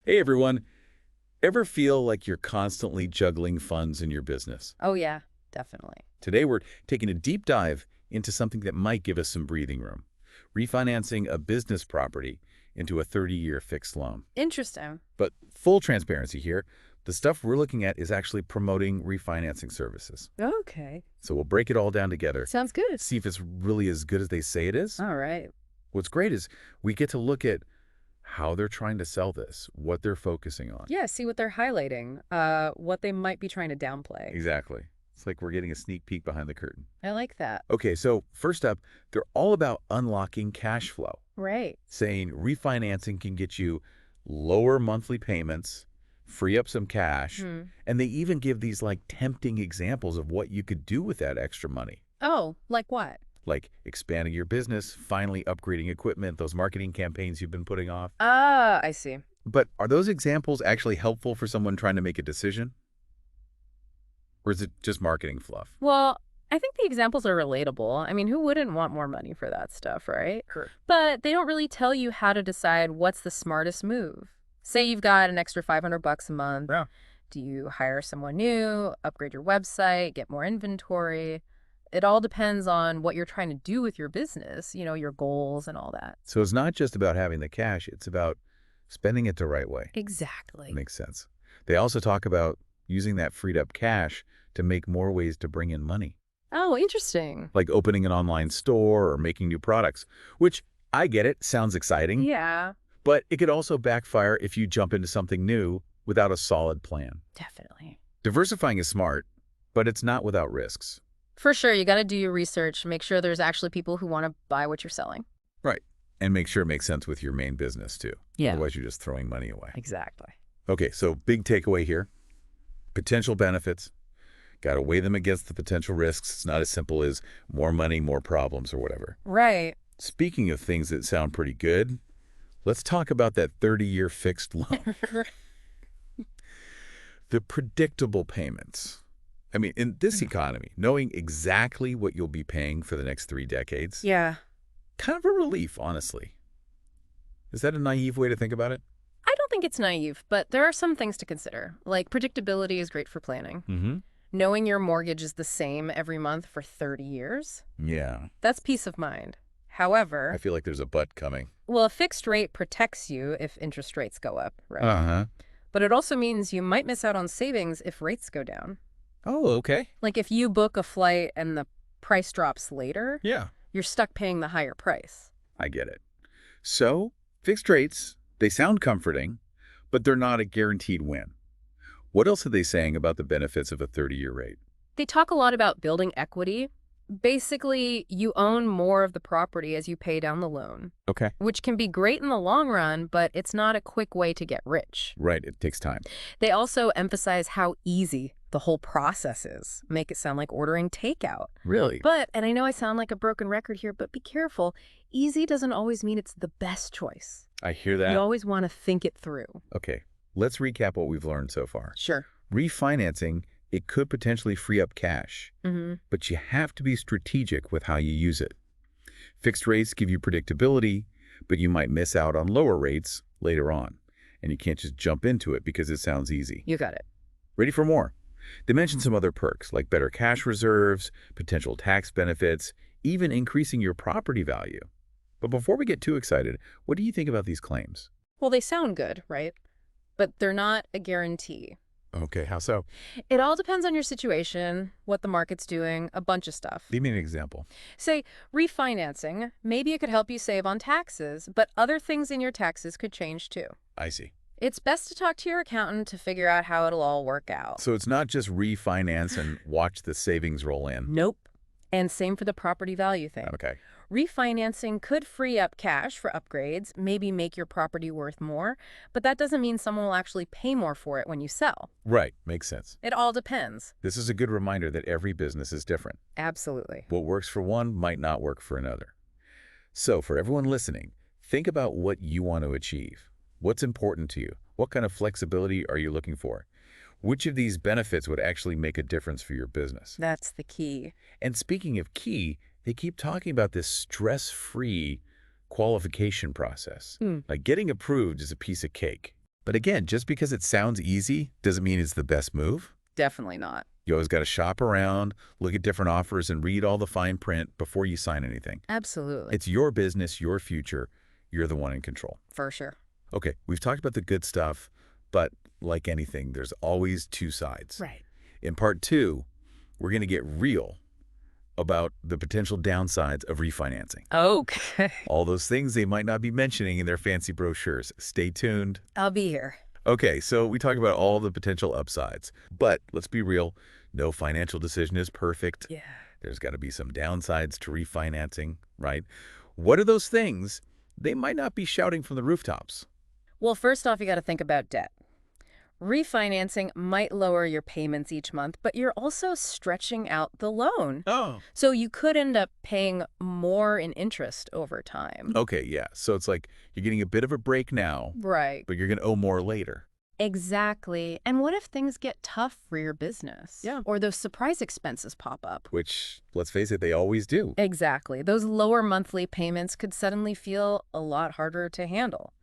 Hey everyone, ever feel like you're constantly juggling funds in your business? Oh, yeah, definitely. Today we're taking a deep dive into something that might give us some breathing room. Refinancing a business property into a 30-year fixed loan. Interesting. But full transparency here, the stuff we're looking at is actually promoting refinancing services. Okay. So we'll break it all down together, Sounds good. see if it's really as good as they say it is. All right. What's great is we get to look at how they're trying to sell this, what they're focusing on. Yeah, see what they're highlighting, what they might be trying to downplay. Exactly. It's like we're getting a sneak peek behind the curtain. I like that. Okay, so first up, they're all about unlocking cash flow, Right. saying refinancing can get you lower monthly payments, free up some cash, Hmm. and they even give these like tempting examples of what you could do with that extra money, Oh, like what? like expanding your business, finally upgrading equipment, those marketing campaigns you've been putting off. Ah, I see. But are those examples actually helpful for someone trying to make a decision? Or is it just marketing fluff? Well, I think the examples are relatable. I mean, who wouldn't want more money for that stuff, right? Sure. But they don't really tell you how to decide what's the smartest move. Say you've got an extra $500 a month. Yeah. Do you hire someone new, upgrade your website, get more inventory? It all depends on what you're trying to do with your business, your goals and all that. So it's not just about having the cash, it's about spending it the right way. Exactly. Makes sense. They also talk about using that freed up cash to make more ways to bring in money, Oh, interesting. like opening an online store or making new products, which I get it, sounds exciting, Yeah, but it could also backfire if you jump into something new without a solid plan. definitely. Diversifying is smart, but it's not without risks. For sure, you got to do your research, make sure there's actually people who want to buy what you're selling. Right. And make sure it makes sense with your main business too. Yeah. Otherwise, you're just throwing money away. Exactly. Okay, so big takeaway here. Potential benefits. Got to weigh them against the potential risks. It's not as simple as more money, more problems, or whatever. Right. Speaking of things that sound pretty good, let's talk about that 30-year fixed loan. The predictable payments. I mean, in this economy, knowing exactly what you'll be paying for the next 3 decades, Yeah. kind of a relief, honestly. Is that a naive way to think about it? I don't think it's naive, but there are some things to consider. Like predictability is great for planning. Mm-hmm. Knowing your mortgage is the same every month for 30 years, Yeah. that's peace of mind. I However, feel like there's a but coming. well, a fixed rate protects you if interest rates go up, right? Uh-huh. But it also means you might miss out on savings if rates go down. Oh, okay. Like if you book a flight and the price drops later, Yeah. you're stuck paying the higher price. I get it. So, fixed rates, they sound comforting, but they're not a guaranteed win. What else are they saying about the benefits of a 30-year rate? They talk a lot about building equity. Basically, you own more of the property as you pay down the loan, Okay. which can be great in the long run, but it's not a quick way to get rich. Right, it takes time. They also emphasize how easy the whole process is, make it sound like ordering takeout. Really? But, and I know I sound like a broken record here, but be careful. Easy doesn't always mean it's the best choice. I hear that. You always want to think it through. Okay, let's recap what we've learned so far. Sure. Refinancing, it could potentially free up cash, but you have to be strategic with how you use it. Fixed rates give you predictability, but you might miss out on lower rates later on. And you can't just jump into it because it sounds easy. You got it. Ready for more? They mentioned some other perks like better cash reserves, potential tax benefits, even increasing your property value. But before we get too excited, what do you think about these claims? Well, they sound good, right? But they're not a guarantee. Okay, how so? It all depends on your situation, what the market's doing, a bunch of stuff. Give me an example. Say, refinancing, maybe it could help you save on taxes, but other things in your taxes could change too. I see. It's best to talk to your accountant to figure out how it'll all work out. So it's not just refinance and watch the savings roll in. Nope. And same for the property value thing. Okay. Refinancing could free up cash for upgrades, maybe make your property worth more, but that doesn't mean someone will actually pay more for it when you sell. Right, makes sense. It all depends. This is a good reminder that every business is different. Absolutely. What works for one might not work for another. So for everyone listening, think about what you want to achieve. What's important to you? What kind of flexibility are you looking for? Which of these benefits would actually make a difference for your business? That's the key. And speaking of key, they keep talking about this stress-free qualification process. Like getting approved is a piece of cake. But again, just because it sounds easy doesn't mean it's the best move. Definitely not. You always got to shop around, look at different offers, and read all the fine print before you sign anything. Absolutely. It's your business, your future. You're the one in control. For sure. Okay, we've talked about the good stuff, but like anything, there's always two sides. Right. In part 2, we're going to get real about the potential downsides of refinancing. Okay. All those things they might not be mentioning in their fancy brochures. Stay tuned. I'll be here. Okay, so we talked about all the potential upsides, but let's be real. No financial decision is perfect. Yeah. There's got to be some downsides to refinancing, right? What are those things? They might not be shouting from the rooftops. Well, first off, you got to think about debt. Refinancing might lower your payments each month, but you're also stretching out the loan. Oh. So you could end up paying more in interest over time. Okay, yeah. So it's like you're getting a bit of a break now, Right. but you're going to owe more later. Exactly. And what if things get tough for your business? Yeah. Or those surprise expenses pop up? Which, let's face it, they always do. Exactly. Those lower monthly payments could suddenly feel a lot harder to handle,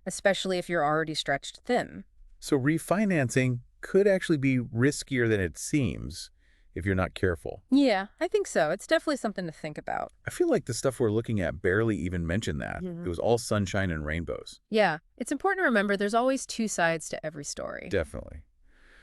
especially if you're already stretched thin. So refinancing could actually be riskier than it seems if you're not careful. Yeah, I think so. It's definitely something to think about. I feel like the stuff we're looking at barely even mentioned that. It was all sunshine and rainbows. Yeah, it's important to remember there's always two sides to every story. Definitely.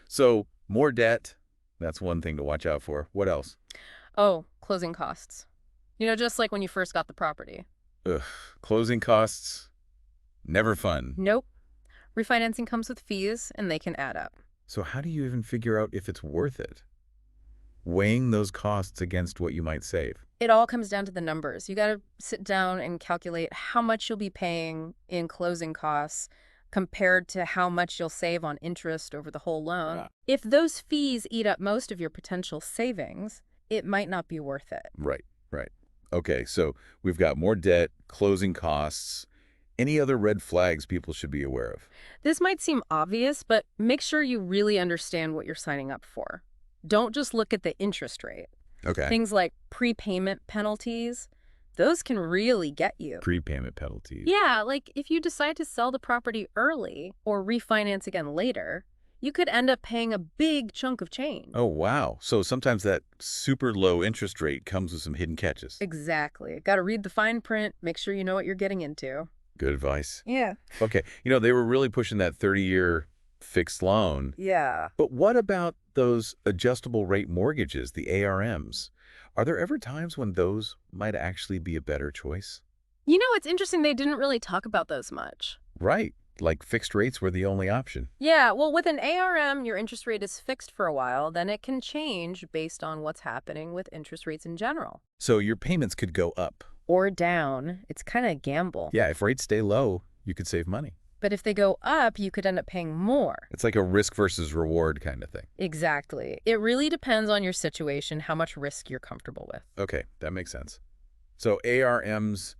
So more debt, that's one thing to watch out for. What else? Oh, closing costs. Just like when you first got the property. Ugh, closing costs, never fun. Nope. Refinancing comes with fees, and they can add up. So how do you even figure out if it's worth it? Weighing those costs against what you might save. It all comes down to the numbers. You got to sit down and calculate how much you'll be paying in closing costs compared to how much you'll save on interest over the whole loan. Yeah. If those fees eat up most of your potential savings, it might not be worth it. Right. Okay, so we've got more debt, closing costs. Any other red flags people should be aware of? This might seem obvious, but make sure you really understand what you're signing up for. Don't just look at the interest rate. Okay. Things like prepayment penalties, those can really get you. Prepayment penalties. Yeah, like if you decide to sell the property early or refinance again later, you could end up paying a big chunk of change. Oh, wow. So sometimes that super low interest rate comes with some hidden catches. Exactly. Got to read the fine print, make sure you know what you're getting into. Good advice. Yeah. Okay. They were really pushing that 30-year fixed loan. Yeah. But what about those adjustable rate mortgages, the ARMs? Are there ever times when those might actually be a better choice? It's interesting they didn't really talk about those much. Right. Like fixed rates were the only option. Yeah, well, with an ARM, your interest rate is fixed for a while, then it can change based on what's happening with interest rates in general. So your payments could go up. Or down. It's kind of a gamble. Yeah, if rates stay low, you could save money. But if they go up, you could end up paying more. It's like a risk versus reward kind of thing. Exactly. It really depends on your situation, how much risk you're comfortable with. Okay, that makes sense. So ARMs,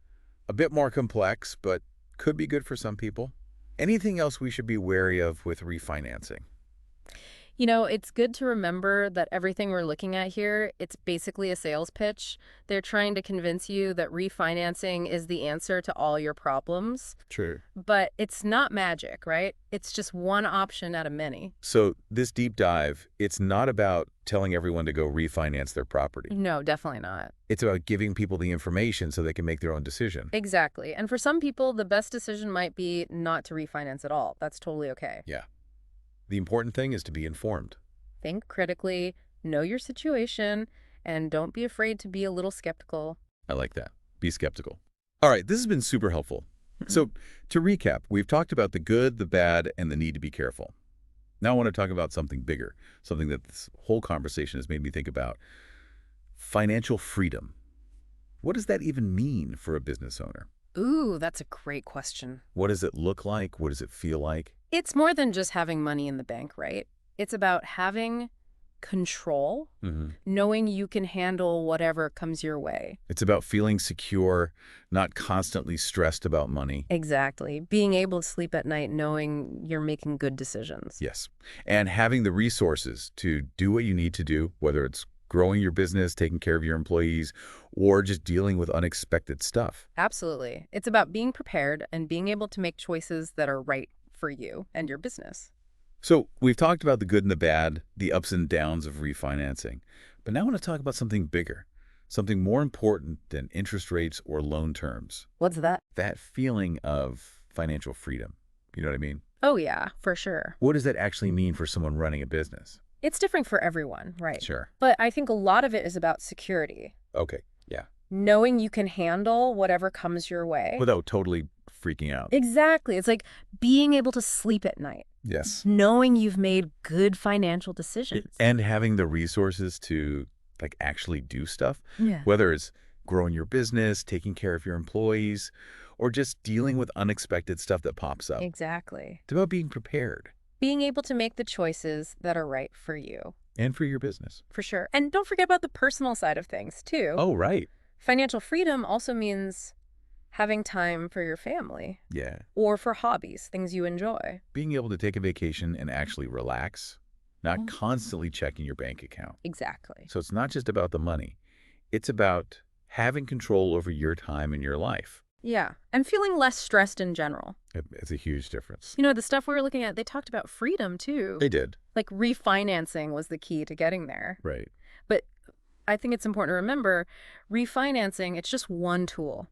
a bit more complex, but could be good for some people. Anything else we should be wary of with refinancing? It's good to remember that everything we're looking at here, it's basically a sales pitch. They're trying to convince you that refinancing is the answer to all your problems. True. But it's not magic, right? It's just one option out of many. So this deep dive, it's not about telling everyone to go refinance their property. No, definitely not. It's about giving people the information so they can make their own decision. Exactly. And for some people, the best decision might be not to refinance at all. That's totally okay. Yeah. The important thing is to be informed. Think critically, know your situation, and don't be afraid to be a little skeptical. I like that. Be skeptical. All right, this has been super helpful. So to recap, we've talked about the good, the bad, and the need to be careful. Now I want to talk about something bigger, something that this whole conversation has made me think about. Financial freedom. What does that even mean for a business owner? Ooh, that's a great question. What does it look like? What does it feel like? It's more than just having money in the bank, right? It's about having control, knowing you can handle whatever comes your way. It's about feeling secure, not constantly stressed about money. Exactly. Being able to sleep at night knowing you're making good decisions. Yes. And having the resources to do what you need to do, whether it's growing your business, taking care of your employees, or just dealing with unexpected stuff. Absolutely. It's about being prepared and being able to make choices that are right for you and your business. So we've talked about the good and the bad, the ups and downs of refinancing. But now I want to talk about something bigger, something more important than interest rates or loan terms. What's that? That feeling of financial freedom. You know what I mean? Oh, yeah, for sure. What does that actually mean for someone running a business? It's different for everyone, right? Sure. But I think a lot of it is about security. Okay. Yeah. Knowing you can handle whatever comes your way. Without totally freaking out. Exactly. It's like being able to sleep at night. Yes. Knowing you've made good financial decisions. And having the resources to actually do stuff, Yeah. whether it's growing your business, taking care of your employees, or just dealing with unexpected stuff that pops up. Exactly. It's about being prepared. Being able to make the choices that are right for you. And for your business. For sure. And don't forget about the personal side of things, too. Oh, right. Financial freedom also means having time for your family. Yeah. Or for hobbies, things you enjoy. Being able to take a vacation and actually relax, not constantly checking your bank account. Exactly. So it's not just about the money. It's about having control over your time and your life. Yeah. And feeling less stressed in general. It's a huge difference. You know, the stuff we were looking at, they talked about freedom, too. They did. Like refinancing was the key to getting there. Right. But I think it's important to remember, refinancing, it's just one tool.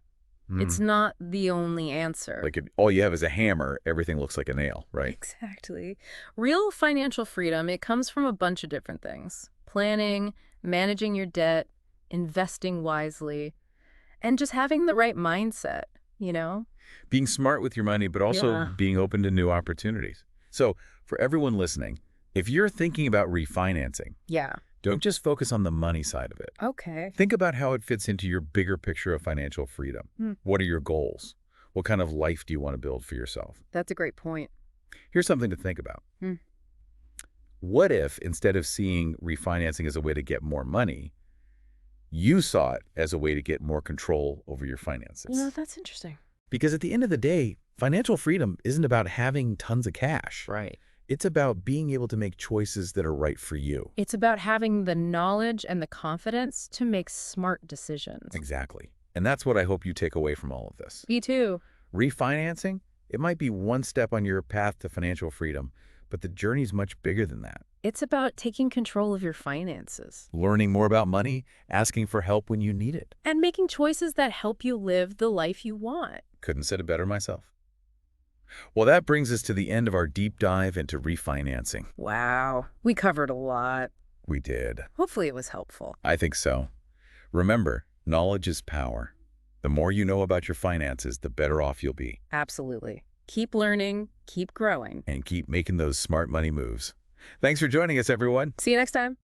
It's not the only answer. All you have is a hammer, everything looks like a nail, right? Exactly. Real financial freedom, it comes from a bunch of different things. Planning, managing your debt, investing wisely, and just having the right mindset, you know? Being smart with your money, but also being open to new opportunities. So for everyone listening, if you're thinking about refinancing, don't just focus on the money side of it. Okay. Think about how it fits into your bigger picture of financial freedom. What are your goals? What kind of life do you want to build for yourself? That's a great point. Here's something to think about. What if, instead of seeing refinancing as a way to get more money, you saw it as a way to get more control over your finances? You know, that's interesting. Because at the end of the day, financial freedom isn't about having tons of cash. Right. It's about being able to make choices that are right for you. It's about having the knowledge and the confidence to make smart decisions. Exactly. And that's what I hope you take away from all of this. Me too. Refinancing, it might be one step on your path to financial freedom, but the journey's much bigger than that. It's about taking control of your finances. Learning more about money, asking for help when you need it. And making choices that help you live the life you want. Couldn't said it better myself. Well, that brings us to the end of our deep dive into refinancing. Wow. We covered a lot. We did. Hopefully it was helpful. I think so. Remember, knowledge is power. The more you know about your finances, the better off you'll be. Absolutely. Keep learning, keep growing. And keep making those smart money moves. Thanks for joining us, everyone. See you next time.